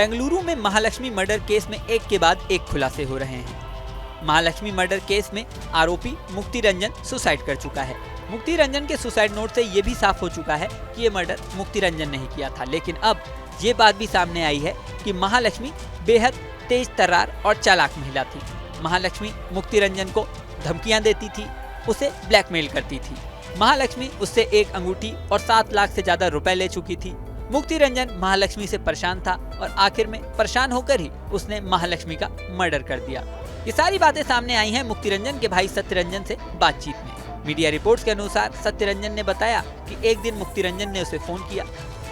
बेंगलुरु में Mahalakshmi murder case में एक के बाद एक खुलासे हो रहे हैं। महालक्ष्मी मर्डर केस में आरोपी मुक्ति रंजन सुसाइड कर चुका है। मुक्ति रंजन के सुसाइड नोट से ये भी साफ हो चुका है कि ये मर्डर मुक्ति रंजन ने ही किया था। लेकिन अब ये बात भी सामने आई है कि महालक्ष्मी बेहद तेज तर्रार और चालाक महिला थी। महालक्ष्मी मुक्ति रंजन को धमकियां देती थी, उसे ब्लैकमेल करती थी। महालक्ष्मी उससे एक अंगूठी और 7 लाख से ज्यादा रुपए ले चुकी थी। मुक्ति रंजन महालक्ष्मी से परेशान था और आखिर में परेशान होकर ही उसने महालक्ष्मी का मर्डर कर दिया। ये सारी बातें सामने आई हैं मुक्ति रंजन के भाई सत्यरंजन से बातचीत में। मीडिया रिपोर्ट्स के अनुसार सत्यरंजन ने बताया कि एक दिन मुक्ति रंजन ने उसे फोन किया।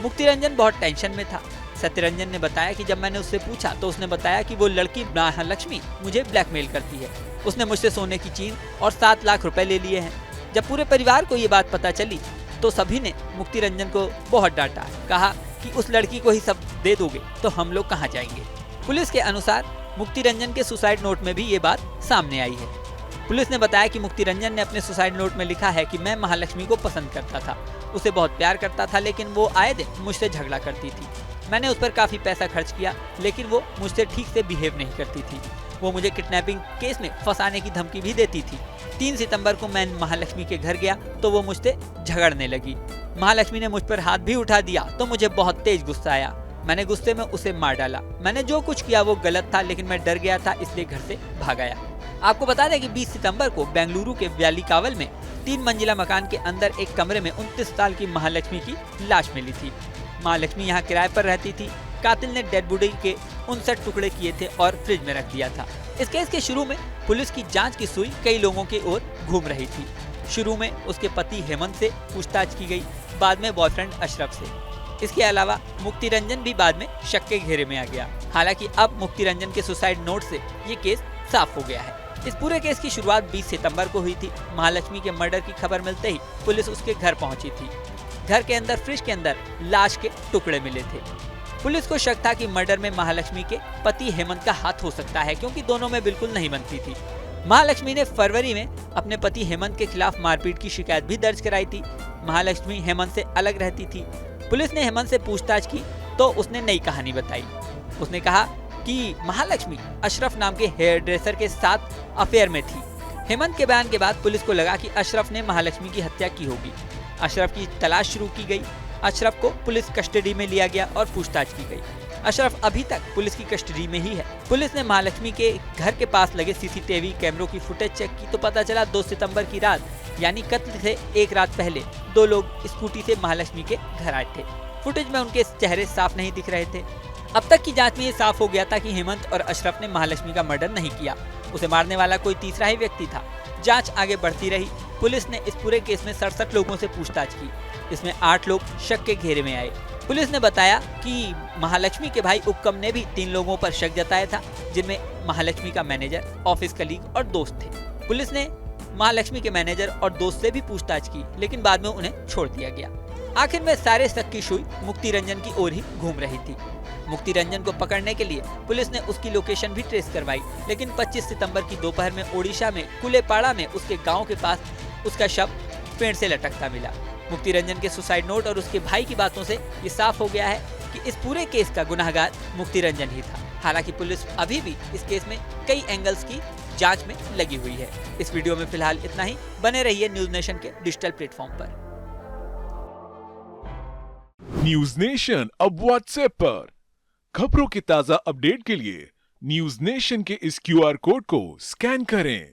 मुक्ति रंजन बहुत टेंशन में था। सत्यरंजन ने बताया कि जब मैंने उससे पूछा तो उसने बताया कि वो लड़की महालक्ष्मी मुझे ब्लैकमेल करती है। उसने मुझसे सोने की चेन और 7 लाख रुपए ले लिए हैं। जब पूरे परिवार को ये बात पता चली तो सभी ने मुक्ति रंजन को बहुत डांटा, कहा कि उस लड़की को ही सब दे दोगे तो हम लोग कहाँ जाएंगे। पुलिस के अनुसार मुक्ति रंजन के सुसाइड नोट में भी ये बात सामने आई है। पुलिस ने बताया कि मुक्ति रंजन ने अपने सुसाइड नोट में लिखा है कि मैं महालक्ष्मी को पसंद करता था, उसे बहुत प्यार करता था, लेकिन वो आए दिन मुझसे झगड़ा करती थी। मैंने उस पर काफी पैसा खर्च किया, लेकिन वो मुझसे ठीक से बिहेव नहीं करती थी। वो मुझे किडनैपिंग केस में फंसाने की धमकी भी देती थी। 3 सितंबर को मैं महालक्ष्मी के घर गया तो वो मुझसे झगड़ने लगी। महालक्ष्मी ने मुझ पर हाथ भी उठा दिया तो मुझे बहुत तेज गुस्सा आया। मैंने गुस्से में उसे मार डाला। मैंने जो कुछ किया वो गलत था, लेकिन मैं डर गया था, इसलिए घर से भाग आया। आपको बता दें कि 20 सितंबर को बेंगलुरु के व्यालीकावल में 3 मंजिला मकान के अंदर एक कमरे में 29 साल की महालक्ष्मी की लाश मिली थी। महालक्ष्मी यहाँ किराए पर रहती थी। कातिल ने डेड बॉडी के 59 टुकड़े किए थे और फ्रिज में रख दिया था। इस केस के शुरू में पुलिस की जांच की सुई कई लोगों की ओर घूम रही थी। शुरू में उसके पति हेमंत से पूछताछ की गई, बाद में बॉयफ्रेंड अशरफ से। इसके अलावा मुक्ति रंजन भी बाद में शक के घेरे में आ गया। हालांकि अब मुक्ति रंजन के सुसाइड नोट से ये केस साफ हो गया है। इस पूरे केस की शुरुआत 20 सितंबर को हुई थी। महालक्ष्मी के मर्डर की खबर मिलते ही पुलिस उसके घर पहुंची थी। घर के अंदर फ्रिज के अंदर लाश के टुकड़े मिले थे। पुलिस को शक था कि मर्डर में महालक्ष्मी के पति हेमंत का हाथ हो सकता है, क्योंकि दोनों में बिल्कुल नहीं बनती थी। महालक्ष्मी ने फरवरी में अपने पति हेमंत के खिलाफ मारपीट की शिकायत भी दर्ज कराई थी। महालक्ष्मी हेमंत से अलग रहती थी। पुलिस ने हेमंत से पूछताछ की तो उसने नई कहानी बताई। उसने कहा कि महालक्ष्मी अशरफ नाम के हेयर ड्रेसर के साथ अफेयर में थी। हेमंत के बयान के बाद पुलिस को लगा कि अशरफ ने महालक्ष्मी की हत्या की होगी। अशरफ की तलाश शुरू की गई। अशरफ को पुलिस कस्टडी में लिया गया और पूछताछ की गई। अशरफ अभी तक पुलिस की कस्टडी में ही है। पुलिस ने महालक्ष्मी के घर के पास लगे सीसीटीवी कैमरों की फुटेज चेक की तो पता चला 2 सितंबर की रात यानी कत्ल से एक रात पहले 2 लोग स्कूटी से महालक्ष्मी के घर आए थे। फुटेज में उनके चेहरे साफ नहीं दिख रहे थे। अब तक की जांच में ये साफ हो गया था कि हेमंत और अशरफ ने महालक्ष्मी का मर्डर नहीं किया। उसे मारने वाला कोई तीसरा ही व्यक्ति था। जांच आगे बढ़ती रही। पुलिस ने इस पूरे केस में 67 लोगों से पूछताछ की। इसमें 8 लोग शक के घेरे में आए। पुलिस ने बताया कि महालक्ष्मी के भाई उपकम ने भी 3 लोगों पर शक जताया था, जिनमें महालक्ष्मी का मैनेजर, ऑफिस कलीग और दोस्त थे। पुलिस ने महालक्ष्मी के मैनेजर और दोस्त से भी पूछताछ की, लेकिन बाद में उन्हें छोड़ दिया गया। आखिर में सारे शक की सुई मुक्ति रंजन की ओर ही घूम रही थी। मुक्ति रंजन को पकड़ने के लिए पुलिस ने उसकी लोकेशन भी ट्रेस करवाई, लेकिन 25 सितंबर की दोपहर में ओडिशा में कुलेपाड़ा में उसके गांव के पास उसका शव पेड़ से लटकता मिला। मुक्ति रंजन के सुसाइड नोट और उसके भाई की बातों से ये साफ हो गया है कि इस पूरे केस का गुनाहगार मुक्ति रंजन ही था। हालांकि पुलिस अभी भी इस केस में कई एंगल्स की जांच में लगी हुई है। इस वीडियो में फिलहाल इतना ही। बने रहिए न्यूज नेशन के डिजिटल प्लेटफॉर्म पर। न्यूज नेशन अब व्हाट्सएप पर खबरों की ताजा अपडेट के लिए न्यूज नेशन के इस QR कोड को स्कैन करें।